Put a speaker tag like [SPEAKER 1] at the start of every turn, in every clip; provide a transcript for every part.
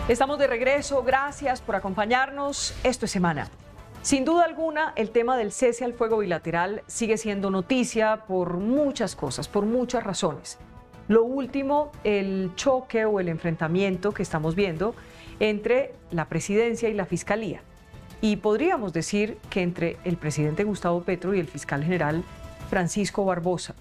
[SPEAKER 1] Estamos de regreso, gracias por acompañarnos. Esto es Semana. Sin duda alguna, el tema del cese al fuego bilateral sigue siendo noticia por muchas cosas, por muchas razones. Lo último, el choque o el enfrentamiento que estamos viendo entre la presidencia y la fiscalía. Y podríamos decir que entre el presidente Gustavo Petro y el fiscal general Francisco Barbosa,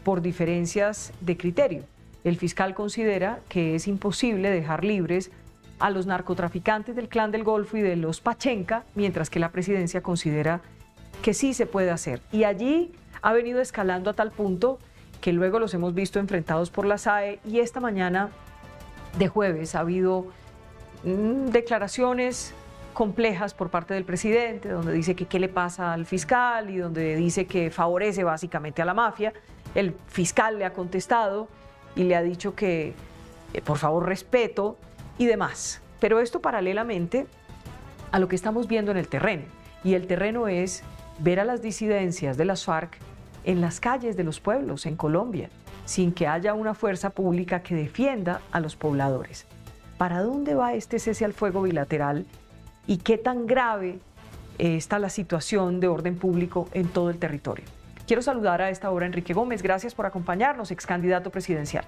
[SPEAKER 1] por diferencias de criterio. El fiscal considera que es imposible dejar libres a los narcotraficantes del Clan del Golfo y de los Pachenca, mientras que la presidencia considera que sí se puede hacer. Y allí ha venido escalando a tal punto que luego los hemos visto enfrentados por la SAE, y esta mañana de jueves ha habido declaraciones complejas por parte del presidente, donde dice que qué le pasa al fiscal y donde dice que favorece básicamente a la mafia. El fiscal le ha contestado y le ha dicho que por favor respeto y demás. Pero esto paralelamente a lo que estamos viendo en el terreno. Y el terreno es ver a las disidencias de las FARC en las calles de los pueblos en Colombia, sin que haya una fuerza pública que defienda a los pobladores. ¿Para dónde va este cese al fuego bilateral? ¿Y qué tan grave está la situación de orden público en todo el territorio? Quiero saludar a esta hora a Enrique Gómez. Gracias por acompañarnos, ex candidato presidencial.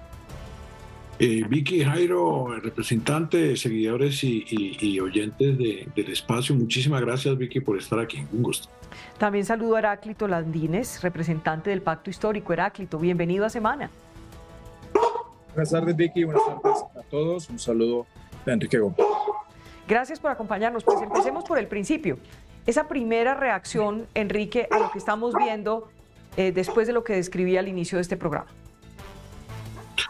[SPEAKER 2] Vicky, Jairo, representantes, seguidores y oyentes del espacio, muchísimas gracias, Vicky, por estar aquí. Un gusto.
[SPEAKER 1] También saludo a Heráclito Landines, representante del Pacto Histórico. Heráclito, bienvenido a Semana.
[SPEAKER 3] Buenas tardes, Vicky. Buenas tardes a todos. Un saludo de Enrique Gómez.
[SPEAKER 1] Gracias por acompañarnos. Pues empecemos por el principio. Esa primera reacción, Enrique, a lo que estamos viendo después de lo que describí al inicio de este programa.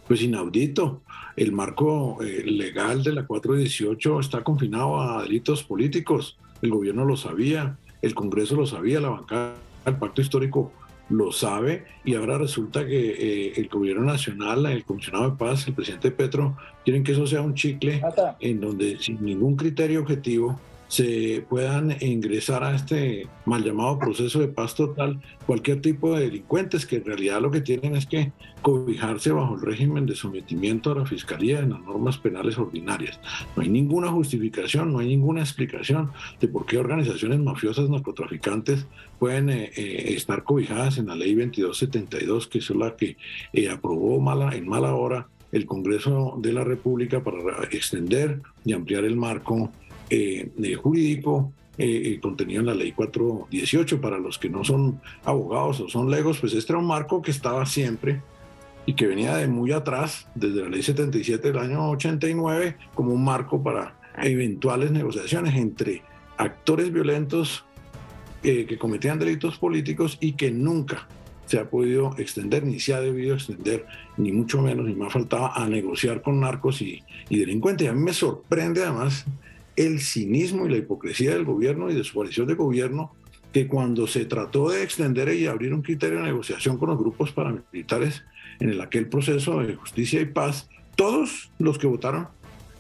[SPEAKER 2] Pues inaudito. El marco legal de la 418 está confinado a delitos políticos. El gobierno lo sabía, el Congreso lo sabía, la bancada del Pacto Histórico lo sabe, y ahora resulta que el gobierno nacional, el comisionado de paz, el presidente Petro, quieren que eso sea un chicle en donde sin ningún criterio objetivo se puedan ingresar a este mal llamado proceso de paz total cualquier tipo de delincuentes, que en realidad lo que tienen es que cobijarse bajo el régimen de sometimiento a la fiscalía en las normas penales ordinarias. No hay ninguna justificación, no hay ninguna explicación de por qué organizaciones mafiosas narcotraficantes pueden estar cobijadas en la ley 2272, que es la que aprobó en mala hora el Congreso de la República para extender y ampliar el marco jurídico contenido en la ley 418. Para los que no son abogados o son legos, pues este era un marco que estaba siempre y que venía de muy atrás, desde la ley 77 del año 89, como un marco para eventuales negociaciones entre actores violentos que cometían delitos políticos, y que nunca se ha podido extender, ni se ha debido extender, ni mucho menos, ni más faltaba, a negociar con narcos y delincuentes. Y a mí me sorprende además el cinismo y la hipocresía del gobierno y de su coalición de gobierno, que cuando se trató de extender y abrir un criterio de negociación con los grupos paramilitares en aquel proceso de justicia y paz, todos los que votaron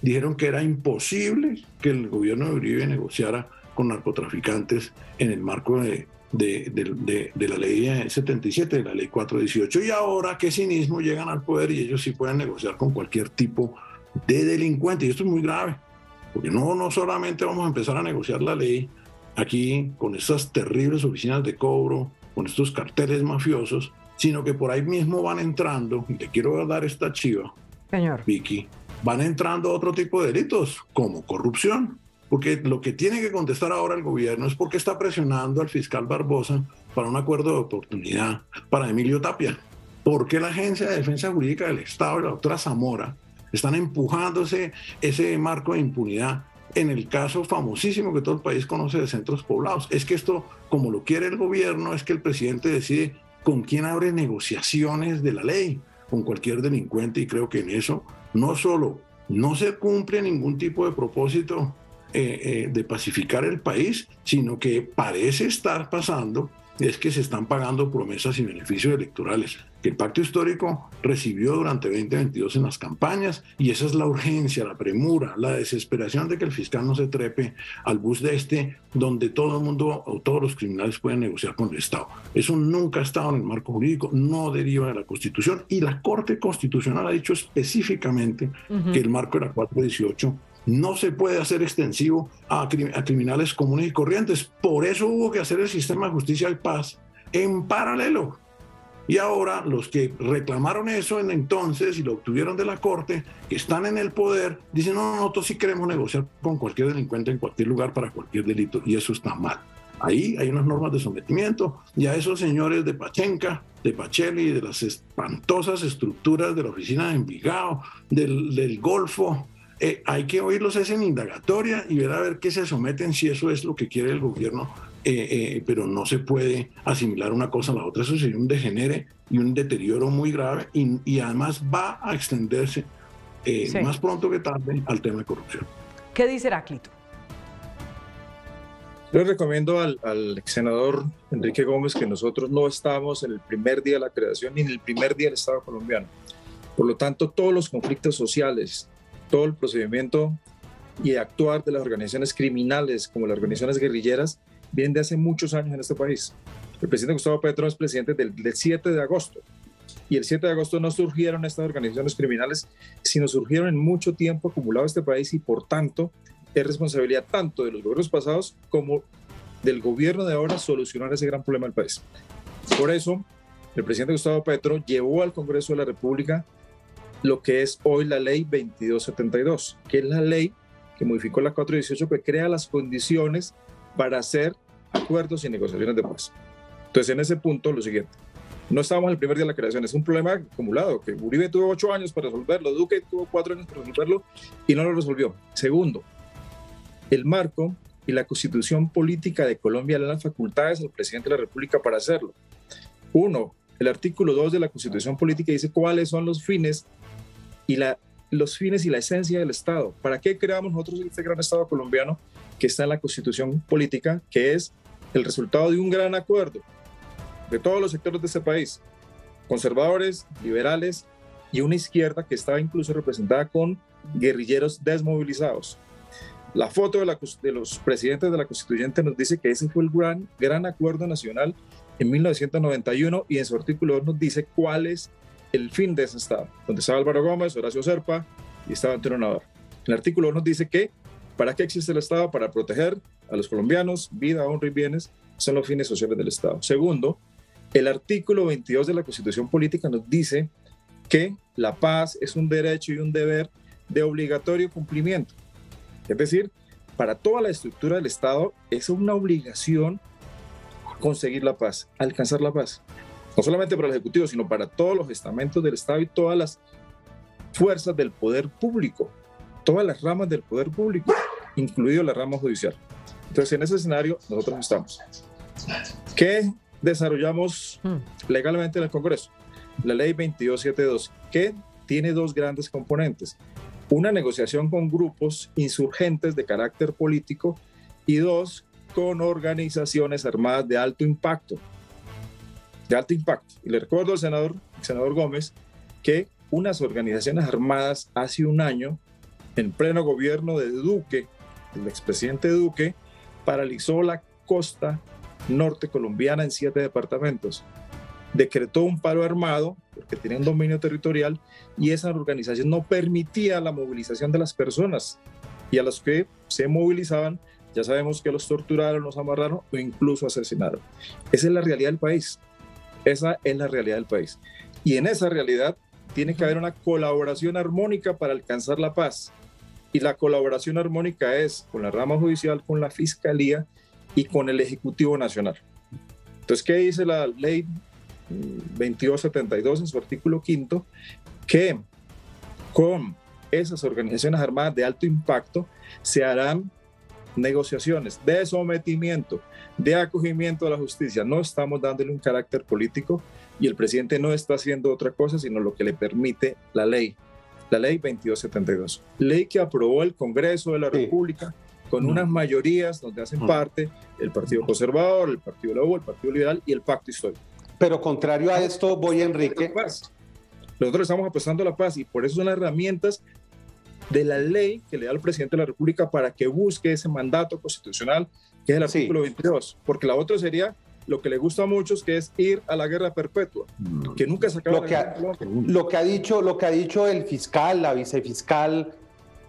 [SPEAKER 2] dijeron que era imposible que el gobierno de Uribe negociara con narcotraficantes en el marco de la ley 77, de la ley 418, y ahora qué cinismo, llegan al poder y ellos sí pueden negociar con cualquier tipo de delincuente. Y esto es muy grave, porque no solamente vamos a empezar a negociar la ley aquí con estas terribles oficinas de cobro, con estos carteles mafiosos, sino que por ahí mismo van entrando, y le quiero dar esta chiva,
[SPEAKER 1] señor
[SPEAKER 2] Vicky, van entrando otro tipo de delitos, como corrupción. Porque lo que tiene que contestar ahora el gobierno es por qué está presionando al fiscal Barbosa para un acuerdo de oportunidad para Emilio Tapia. ¿Por qué la Agencia de Defensa Jurídica del Estado y la doctora Zamora están empujándose ese marco de impunidad en el caso famosísimo que todo el país conoce de Centros Poblados? Es que esto, como lo quiere el gobierno, es que el presidente decide con quién abre negociaciones de la ley, con cualquier delincuente, y creo que en eso no solo no se cumple ningún tipo de propósito de pacificar el país, sino que parece estar pasando es que se están pagando promesas y beneficios electorales que el Pacto Histórico recibió durante 2022 en las campañas, y esa es la urgencia, la premura, la desesperación de que el fiscal no se trepe al bus donde todo el mundo o todos los criminales pueden negociar con el Estado. Eso nunca ha estado en el marco jurídico, no deriva de la Constitución, y la Corte Constitucional ha dicho específicamente que el marco de la 418 no se puede hacer extensivo a criminales comunes y corrientes. Por eso hubo que hacer el sistema de justicia y paz en paralelo. Y ahora los que reclamaron eso en entonces y lo obtuvieron de la Corte, que están en el poder, dicen, no, nosotros sí queremos negociar con cualquier delincuente en cualquier lugar para cualquier delito, y eso está mal. Ahí hay unas normas de sometimiento, y a esos señores de Pachenca, de Pacheli, de las espantosas estructuras de la oficina de Envigado, del Golfo, hay que oírlos en indagatoria y ver a ver qué se someten, si eso es lo que quiere el gobierno, pero no se puede asimilar una cosa a la otra. Eso sería un degenere y un deterioro muy grave, y además va a extenderse más pronto que tarde al tema de corrupción.
[SPEAKER 1] ¿Qué dice Heráclito?
[SPEAKER 3] Yo le recomiendo al ex senador Enrique Gómez que nosotros no estamos en el primer día de la creación ni en el primer día del Estado colombiano. Por lo tanto, todos los conflictos sociales, todo el procedimiento y actuar de las organizaciones criminales como las organizaciones guerrilleras vienen de hace muchos años en este país. El presidente Gustavo Petro es presidente del 7 de agosto, y el 7 de agosto no surgieron estas organizaciones criminales, sino surgieron en mucho tiempo acumulado este país, y por tanto es responsabilidad tanto de los gobiernos pasados como del gobierno de ahora solucionar ese gran problema del país. Por eso, el presidente Gustavo Petro llevó al Congreso de la República lo que es hoy la ley 2272, que es la ley que modificó la 418, que crea las condiciones para hacer acuerdos y negociaciones de paz. Entonces, en ese punto, lo siguiente: no estábamos el primer día de la creación, es un problema acumulado, que Uribe tuvo 8 años para resolverlo, Duque tuvo 4 años para resolverlo y no lo resolvió. Segundo, el marco y la constitución política de Colombia le dan las facultades al presidente de la República para hacerlo. Uno, el artículo 2 de la constitución política dice cuáles son los fines y la esencia del Estado. ¿Para qué creamos nosotros este gran Estado colombiano que está en la constitución política, que es el resultado de un gran acuerdo de todos los sectores de este país, conservadores, liberales y una izquierda que estaba incluso representada con guerrilleros desmovilizados? La foto de los presidentes de la constituyente nos dice que ese fue el gran acuerdo nacional en 1991, y en su artículo 2 nos dice cuál es el fin de ese Estado, donde estaba Álvaro Gómez, Horacio Serpa y estaba Antonio Navarro. El artículo 2 nos dice que ¿para qué existe el Estado? Para proteger a los colombianos, vida, honra y bienes, son los fines sociales del Estado. Segundo, el artículo 22 de la Constitución Política nos dice que la paz es un derecho y un deber de obligatorio cumplimiento. Es decir, para toda la estructura del Estado es una obligación conseguir la paz, alcanzar la paz. No solamente para el Ejecutivo, sino para todos los estamentos del Estado y todas las fuerzas del poder público, todas las ramas del poder público, incluido la rama judicial. Entonces, en ese escenario nosotros estamos. ¿Qué desarrollamos legalmente en el Congreso? La ley 2272, que tiene 2 grandes componentes: una negociación con grupos insurgentes de carácter político, y 2, con organizaciones armadas de alto impacto. Y le recuerdo al senador Gómez que unas organizaciones armadas hace un año, en pleno gobierno de Duque, el expresidente Duque, paralizó la costa norte colombiana en 7 departamentos. Decretó un paro armado porque tenía un dominio territorial, y esa organización no permitía la movilización de las personas, y a los que se movilizaban ya sabemos que los torturaron, los amarraron o incluso asesinaron. Esa es la realidad del país. Esa es la realidad del país. Y en esa realidad tiene que haber una colaboración armónica para alcanzar la paz. Y la colaboración armónica es con la rama judicial, con la Fiscalía y con el Ejecutivo Nacional. Entonces, ¿qué dice la ley 2272 en su artículo 5? Que con esas organizaciones armadas de alto impacto se harán negociaciones de sometimiento, de acogimiento a la justicia. No estamos dándole un carácter político, y el presidente no está haciendo otra cosa sino lo que le permite la ley 2272, ley que aprobó el Congreso de la República con unas mayorías donde hacen parte el Partido Conservador, el Partido de la U, el Partido Liberal y el Pacto Histórico.
[SPEAKER 4] Pero contrario a esto, voy, Enrique.
[SPEAKER 3] Nosotros estamos apostando a la paz, y por eso son las herramientas de la ley que le da al presidente de la República para que busque ese mandato constitucional, que es el artículo 22, porque la otra sería lo que le gusta a muchos, que es ir a la guerra perpetua, que nunca se acaba.
[SPEAKER 4] Lo que ha dicho el fiscal, la vicefiscal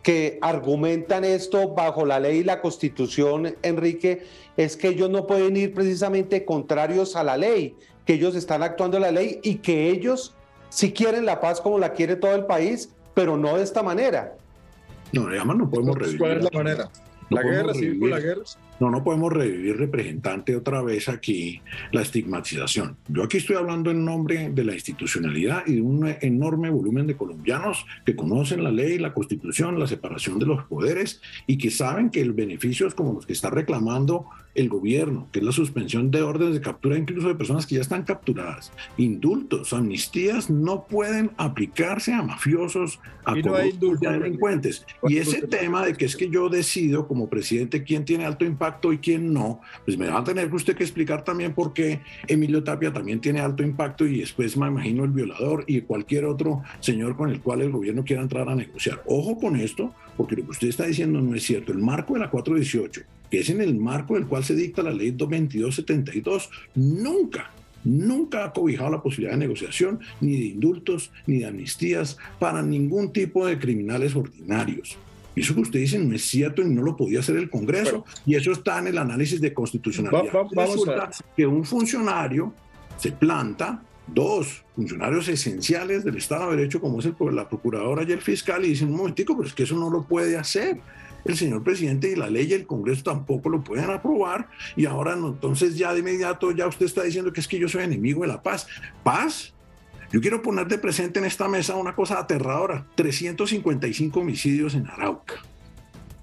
[SPEAKER 4] que argumentan esto bajo la ley y la Constitución, Enrique, es que ellos no pueden ir precisamente contrarios a la ley, que ellos están actuando en la ley y que ellos sí quieren la paz como la quiere todo el país, pero no de esta manera.
[SPEAKER 2] No, además no podemos revivir.
[SPEAKER 3] ¿Cuál es la manera? ¿La guerra, seguir con la guerra?
[SPEAKER 2] No podemos revivir, representante, otra vez aquí la estigmatización. Yo aquí estoy hablando en nombre de la institucionalidad y de un enorme volumen de colombianos que conocen la ley, la Constitución, la separación de los poderes y que saben que los beneficios como los que está reclamando el gobierno, que es la suspensión de órdenes de captura incluso de personas que ya están capturadas, indultos, amnistías, no pueden aplicarse a mafiosos, a corruptos y a delincuentes. Y ese tema de que es que yo decido como presidente quién tiene alto impacto y quién no, pues me va a tener usted que explicar también por qué Emilio Tapia también tiene alto impacto y después me imagino el violador y cualquier otro señor con el cual el gobierno quiera entrar a negociar. Ojo con esto, porque lo que usted está diciendo no es cierto. El marco de la 418, que es en el marco del cual se dicta la ley 2272, nunca ha cobijado la posibilidad de negociación, ni de indultos, ni de amnistías para ningún tipo de criminales ordinarios. Eso que usted dice no es cierto y no lo podía hacer el Congreso, y eso está en el análisis de constitucionalidad. Resulta que un funcionario se planta, dos funcionarios esenciales del Estado de Derecho, como es la procuradora y el fiscal, y dicen, un momentico, pero es que eso no lo puede hacer el señor presidente, y la ley y el Congreso tampoco lo pueden aprobar, y ahora no, entonces ya de inmediato ya usted está diciendo que es que yo soy enemigo de la paz. ¿Paz? Yo quiero poner de presente en esta mesa una cosa aterradora: 355 homicidios en Arauca.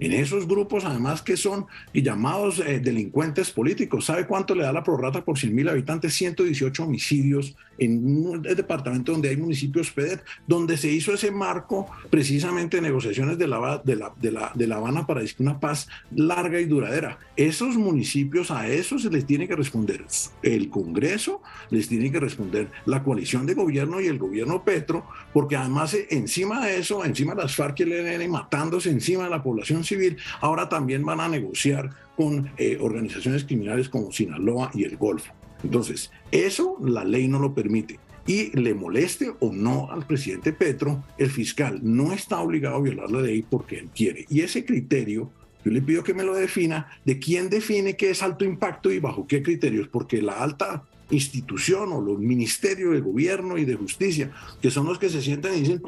[SPEAKER 2] En esos grupos, además, que son llamados delincuentes políticos. ¿Sabe cuánto le da la prorrata por 100.000 habitantes? 118 homicidios en un departamento donde hay municipios FEDER, donde se hizo ese marco precisamente de negociaciones de La Habana para una paz larga y duradera. Esos municipios, a eso se les tiene que responder el Congreso, les tiene que responder la coalición de gobierno y el gobierno Petro, porque además encima de eso, encima de las FARC y el ELN matándose encima de la población civil, ahora también van a negociar con organizaciones criminales como Sinaloa y el Golfo. Entonces, eso la ley no lo permite. Y le moleste o no al presidente Petro, el fiscal no está obligado a violar la ley porque él quiere. Y ese criterio, yo le pido que me lo defina, de quién define qué es alto impacto y bajo qué criterios, porque la alta institución o los ministerios de gobierno y de justicia, que son los que se sientan y dicen,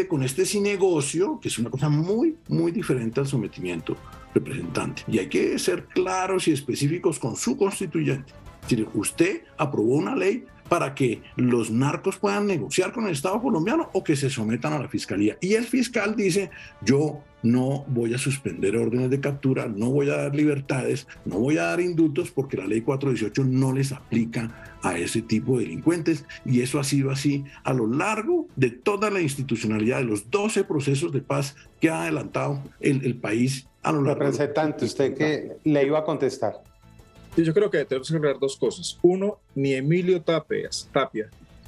[SPEAKER 2] con este sí negocio, que es una cosa muy, muy diferente al sometimiento representante. Y hay que ser claros y específicos con su constituyente. Es decir, usted aprobó una ley para que los narcos puedan negociar con el Estado colombiano o que se sometan a la fiscalía. Y el fiscal dice, yo no voy a suspender órdenes de captura, no voy a dar libertades, no voy a dar indultos porque la ley 418 no les aplica a ese tipo de delincuentes. Y eso ha sido así a lo largo de toda la institucionalidad de los 12 procesos de paz que ha adelantado el país a lo largo.
[SPEAKER 4] Representante, usted que le iba a contestar.
[SPEAKER 3] Yo creo que tenemos que aclarar dos cosas. Uno, ni Emilio Tapia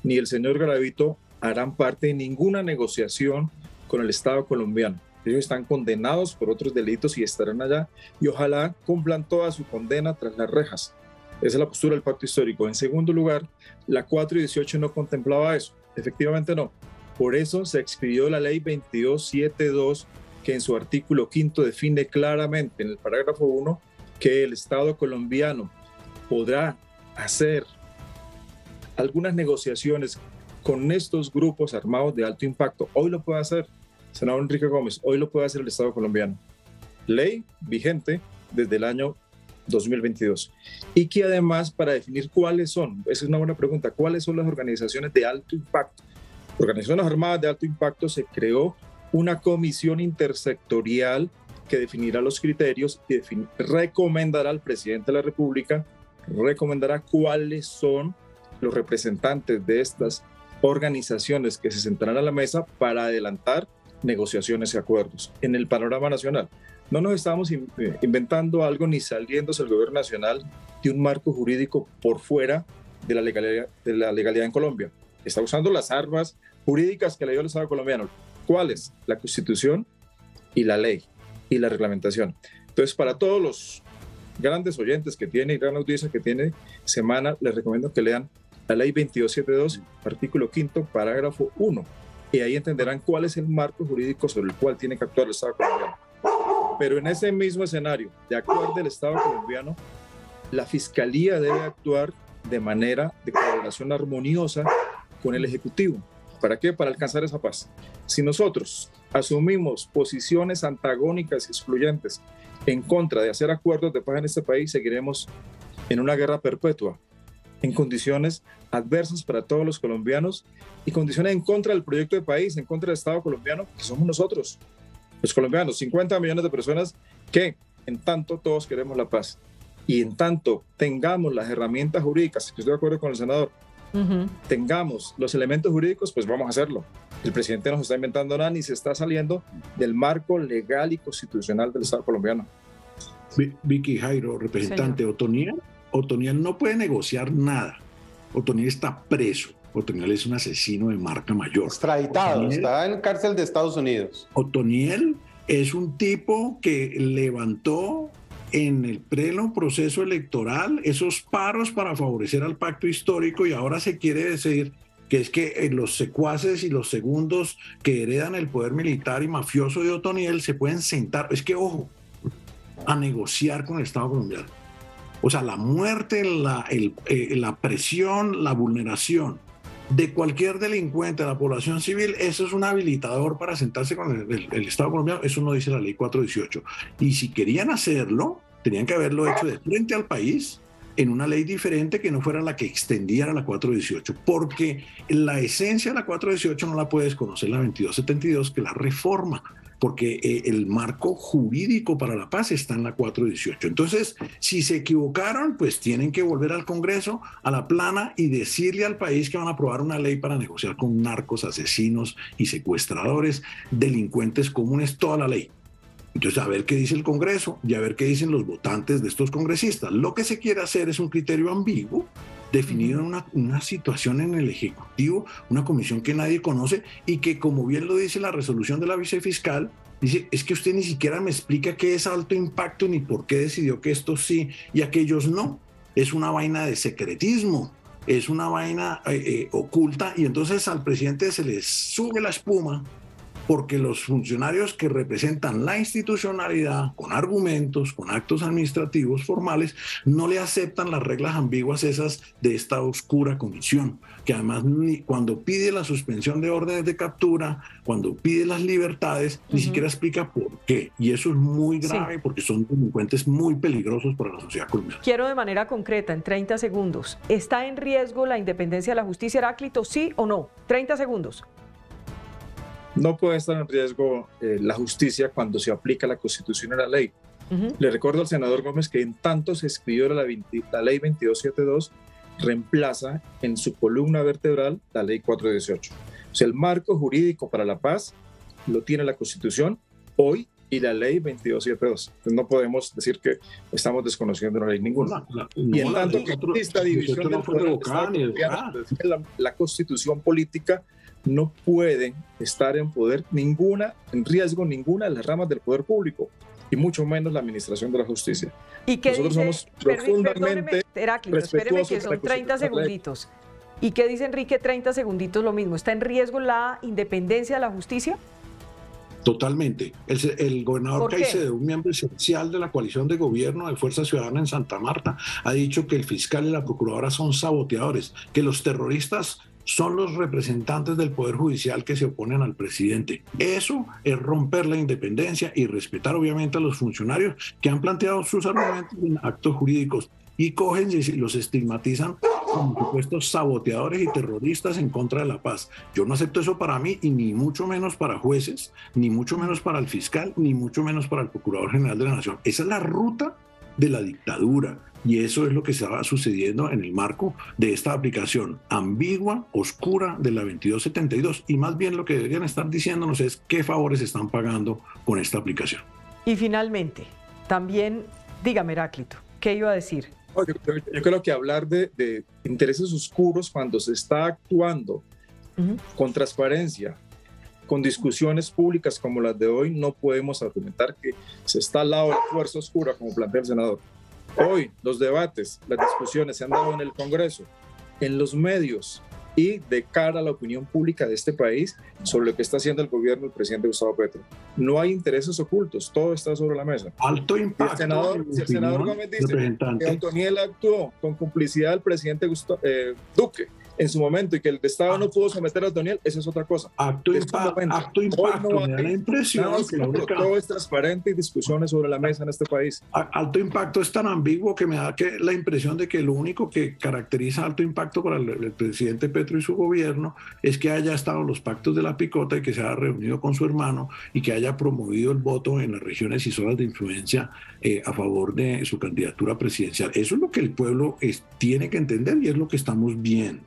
[SPEAKER 3] ni el señor Garavito harán parte de ninguna negociación con el Estado colombiano. Ellos están condenados por otros delitos y estarán allá, y ojalá cumplan toda su condena tras las rejas. Esa es la postura del pacto histórico. En segundo lugar, la 418 no contemplaba eso. Efectivamente no. Por eso se expidió la ley 2272, que en su artículo 5 define claramente en el parágrafo 1 que el Estado colombiano podrá hacer algunas negociaciones con estos grupos armados de alto impacto. Hoy lo puede hacer, senador Enrique Gómez, hoy lo puede hacer el Estado colombiano. Ley vigente desde el año 2022. Y que además, para definir cuáles son, esa es una buena pregunta, cuáles son las organizaciones de alto impacto. Organizaciones armadas de alto impacto, se creó una comisión intersectorial que definirá los criterios y recomendará al presidente de la República, recomendará cuáles son los representantes de estas organizaciones que se sentarán a la mesa para adelantar negociaciones y acuerdos en el panorama nacional. No nos estamos inventando algo ni saliéndose el gobierno nacional de un marco jurídico por fuera de la legalidad en Colombia. Está usando las armas jurídicas que le dio el Estado colombiano. ¿Cuáles? La Constitución y la ley y la reglamentación. Entonces, para todos los grandes oyentes que tiene y gran audiencia que tiene Semana, les recomiendo que lean la ley 2272, artículo 5, parágrafo 1, y ahí entenderán cuál es el marco jurídico sobre el cual tiene que actuar el Estado colombiano. Pero en ese mismo escenario de actuar del Estado colombiano, la Fiscalía debe actuar de manera de colaboración armoniosa con el Ejecutivo. ¿Para qué? Para alcanzar esa paz. Si nosotros asumimos posiciones antagónicas y excluyentes en contra de hacer acuerdos de paz en este país, seguiremos en una guerra perpetua, en condiciones adversas para todos los colombianos y condiciones en contra del proyecto de país, en contra del Estado colombiano, que somos nosotros, los colombianos, 50 millones de personas que en tanto todos queremos la paz y en tanto tengamos las herramientas jurídicas, que estoy de acuerdo con el senador, tengamos los elementos jurídicos, pues vamos a hacerlo. El presidente no se está inventando nada ni se está saliendo del marco legal y constitucional del Estado colombiano.
[SPEAKER 2] Vicky, Jairo, representante, Otoniel no puede negociar nada. Otoniel está preso. Otoniel es un asesino de marca mayor.
[SPEAKER 4] Extraditado, está en cárcel de Estados Unidos.
[SPEAKER 2] Otoniel es un tipo que levantó en el pleno proceso electoral esos paros para favorecer al pacto histórico y ahora se quiere decir que es que los secuaces y los segundos que heredan el poder militar y mafioso de Otoniel se pueden sentar, es que ojo, a negociar con el Estado colombiano. O sea, la muerte, la presión, la vulneración de cualquier delincuente de la población civil, eso es un habilitador para sentarse con el Estado colombiano. Eso no dice la ley 418. Y si querían hacerlo, tenían que haberlo hecho de frente al país en una ley diferente que no fuera la que extendiera la 418, porque la esencia de la 418 no la puede desconocer la 2272, que la reforma, porque el marco jurídico para la paz está en la 418. Entonces, si se equivocaron, pues tienen que volver al Congreso, a la plana, y decirle al país que van a aprobar una ley para negociar con narcos, asesinos y secuestradores, delincuentes comunes, toda la ley. Entonces, a ver qué dice el Congreso y a ver qué dicen los votantes de estos congresistas. Lo que se quiere hacer es un criterio ambiguo, definido en una situación en el Ejecutivo, una comisión que nadie conoce y que, como bien lo dice la resolución de la vicefiscal, dice, es que usted ni siquiera me explica qué es alto impacto ni por qué decidió que estos sí y aquellos no. Es una vaina de secretismo, es una vaina oculta, y entonces al presidente se le sube la espuma porque los funcionarios que representan la institucionalidad con argumentos, con actos administrativos formales, no le aceptan las reglas ambiguas esas de esta oscura comisión, que además cuando pide la suspensión de órdenes de captura, cuando pide las libertades, ni siquiera explica por qué. Y eso es muy grave porque son delincuentes muy peligrosos para la sociedad colombiana.
[SPEAKER 1] Quiero de manera concreta, en 30 segundos, ¿está en riesgo la independencia de la justicia, Heráclito, sí o no? 30 segundos.
[SPEAKER 3] No puede estar en riesgo la justicia cuando se aplica la Constitución y la ley. Le recuerdo al senador Gómez que en tanto se escribió la ley 2272, reemplaza en su columna vertebral la ley 418. O sea, el marco jurídico para la paz lo tiene la Constitución hoy y la ley 2272. Entonces no podemos decir que estamos desconociendo una ley ninguna. Y en tanto que exista división del poder, la Constitución política no puede estar en riesgo ninguna de las ramas del poder público, y mucho menos la administración de la justicia.
[SPEAKER 1] ¿Y qué
[SPEAKER 3] Nosotros
[SPEAKER 1] dice,
[SPEAKER 3] somos profundamente
[SPEAKER 1] Heráclito, espéreme que son 30 segunditos. ¿Y qué dice Enrique? 30 segunditos lo mismo. ¿Está en riesgo la independencia de la justicia?
[SPEAKER 2] Totalmente. El gobernador Caicedo, un miembro esencial de la coalición de gobierno de Fuerza Ciudadana en Santa Marta, ha dicho que el fiscal y la procuradora son saboteadores, que los terroristas son los representantes del Poder Judicial que se oponen al presidente. Eso es romper la independencia y respetar obviamente a los funcionarios que han planteado sus argumentos en actos jurídicos, y cogen y los estigmatizan como supuestos saboteadores y terroristas en contra de la paz. Yo no acepto eso para mí, y ni mucho menos para jueces, ni mucho menos para el fiscal, ni mucho menos para el Procurador General de la Nación. Esa es la ruta de la dictadura. Y eso es lo que estaba sucediendo en el marco de esta aplicación ambigua, oscura de la 2272. Y más bien lo que deberían estar diciéndonos es qué favores están pagando con esta aplicación.
[SPEAKER 1] Y finalmente, también, dígame, Heráclito, ¿qué iba a decir?
[SPEAKER 3] Yo creo que hablar de intereses oscuros cuando se está actuando con transparencia, con discusiones públicas como las de hoy, no podemos argumentar que se está al lado de la fuerza oscura, como plantea el senador. Hoy los debates, las discusiones se han dado en el Congreso, en los medios, y de cara a la opinión pública de este país sobre lo que está haciendo el gobierno del presidente Gustavo Petro. No hay intereses ocultos, todo está sobre la mesa.
[SPEAKER 2] Alto impacto.
[SPEAKER 3] Si el senador Gómez dice que Otoniel actuó con complicidad del presidente Duque en su momento y que el Estado no pudo someter a Otoniel, eso es otra cosa.
[SPEAKER 2] Acto impacto,
[SPEAKER 3] no
[SPEAKER 2] me da la impresión que
[SPEAKER 3] todo es transparente y discusiones sobre la mesa en este país.
[SPEAKER 2] Alto impacto es tan ambiguo que me da la impresión de que lo único que caracteriza alto impacto para el presidente Petro y su gobierno es que haya estado en los pactos de la picota y que se haya reunido con su hermano y que haya promovido el voto en las regiones y zonas de influencia a favor de su candidatura presidencial. Eso es lo que el pueblo tiene que entender y es lo que estamos viendo.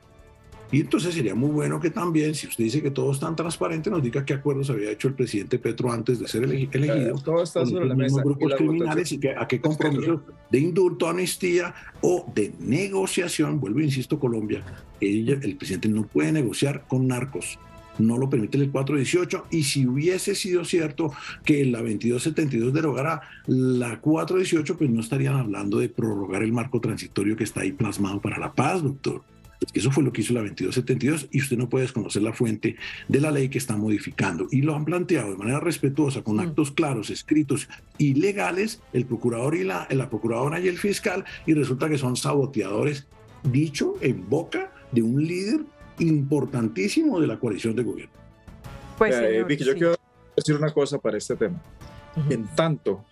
[SPEAKER 2] Y entonces sería muy bueno que también, si usted dice que todo es tan transparente, nos diga qué acuerdos había hecho el presidente Petro antes de ser elegido.
[SPEAKER 3] Todo está sobre la mesa.
[SPEAKER 2] Grupos criminales y a qué compromiso de indulto, amnistía o de negociación, vuelvo e insisto, Colombia, el presidente no puede negociar con narcos. No lo permite el 418, y si hubiese sido cierto que la 2272 derogara la 418, pues no estarían hablando de prorrogar el marco transitorio que está ahí plasmado para la paz, doctor. Eso fue lo que hizo la 2272 y usted no puede desconocer la fuente de la ley que está modificando. Y lo han planteado de manera respetuosa, con actos claros, escritos y legales, el procurador y la procuradora y el fiscal, y resulta que son saboteadores, dicho en boca de un líder importantísimo de la coalición de gobierno.
[SPEAKER 1] Pues, señor,
[SPEAKER 3] Vicky, yo quiero decir una cosa para este tema. En tanto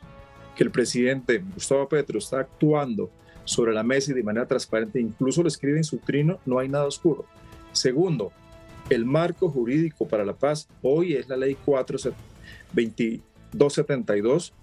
[SPEAKER 3] que el presidente Gustavo Petro está actuando sobre la mesa y de manera transparente, incluso lo escribe en su trino, no hay nada oscuro. Segundo, el marco jurídico para la paz hoy es la ley 2272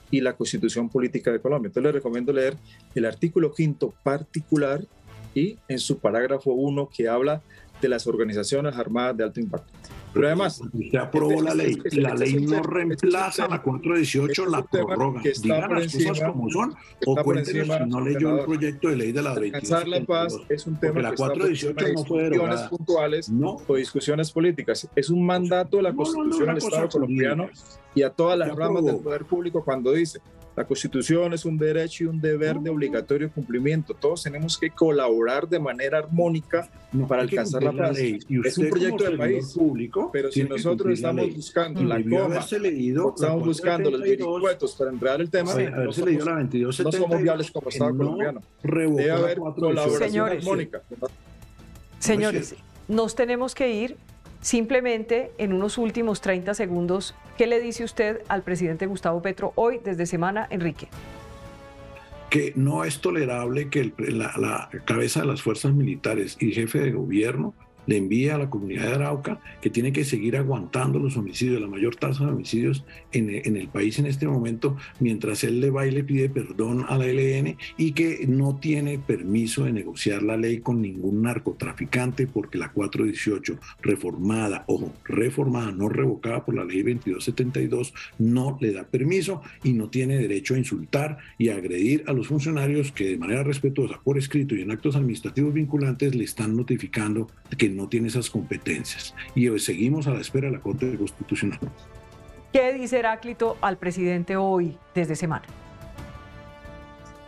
[SPEAKER 3] y la Constitución Política de Colombia. Entonces le recomiendo leer el artículo 5º particular y en su parágrafo 1 que habla de las organizaciones armadas de alto impacto. Pero además,
[SPEAKER 2] se aprobó la ley y la ley no reemplaza la 418, la prorroga. Digan las cosas como son o cuéntenos si no leyó el proyecto de ley de la 2272.
[SPEAKER 3] Alcanzar la paz es un tema
[SPEAKER 2] la
[SPEAKER 3] que
[SPEAKER 2] 418 no fue derogada.
[SPEAKER 3] Puntuales o discusiones políticas. Es un mandato de la Constitución al Estado colombiano y a todas las ramas del poder público cuando dice: la Constitución es un derecho y un deber de obligatorio cumplimiento. Todos tenemos que colaborar de manera armónica para alcanzar la paz. Es un proyecto de país público, pero si nosotros estamos buscando la coma, estamos buscando los vericuetos para enredar el tema, no somos viables como Estado colombiano. Debe haber colaboración armónica.
[SPEAKER 1] Señores, nos tenemos que ir. Simplemente, en unos últimos 30 segundos, ¿qué le dice usted al presidente Gustavo Petro hoy desde Semana, Enrique?
[SPEAKER 2] Que no es tolerable que la cabeza de las fuerzas militares y jefe de gobierno le envía a la comunidad de Arauca que tiene que seguir aguantando los homicidios, la mayor tasa de homicidios en el país en este momento, mientras él le va y le pide perdón a la ELN, y que no tiene permiso de negociar la ley con ningún narcotraficante porque la 418 reformada, ojo, reformada, no revocada por la ley 2272, no le da permiso y no tiene derecho a insultar y a agredir a los funcionarios que de manera respetuosa, por escrito y en actos administrativos vinculantes, le están notificando que no tiene esas competencias. Y hoy seguimos a la espera de la Corte Constitucional.
[SPEAKER 1] ¿Qué dice Heráclito al presidente hoy desde Semana?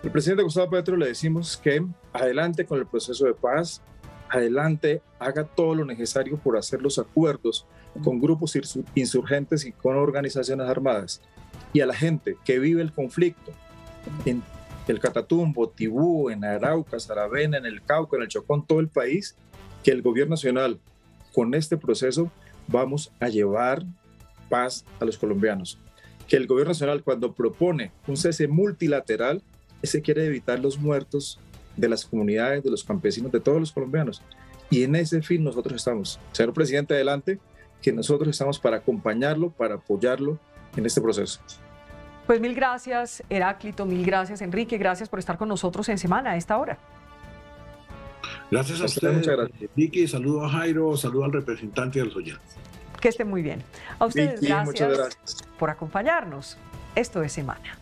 [SPEAKER 3] Al presidente Gustavo Petro le decimos que adelante con el proceso de paz, adelante, haga todo lo necesario por hacer los acuerdos con grupos insurgentes y con organizaciones armadas. Y a la gente que vive el conflicto en el Catatumbo, Tibú, en Arauca, Saravena, en el Cauca, en el Chocó, en todo el país, que el gobierno nacional, con este proceso, vamos a llevar paz a los colombianos. Que el gobierno nacional, cuando propone un cese multilateral, ese quiere evitar los muertos de las comunidades, de los campesinos, de todos los colombianos. Y en ese fin nosotros estamos. Señor presidente, adelante, que nosotros estamos para acompañarlo, para apoyarlo en este proceso.
[SPEAKER 1] Pues mil gracias, Heráclito, mil gracias, Enrique, gracias por estar con nosotros en Semana a esta hora.
[SPEAKER 2] Gracias a ustedes, Vicky, saludo a Jairo, saludo al representante y a los oyentes.
[SPEAKER 1] Que estén muy bien. A ustedes,
[SPEAKER 3] Vicky, muchas gracias
[SPEAKER 1] por acompañarnos. Esto es Semana.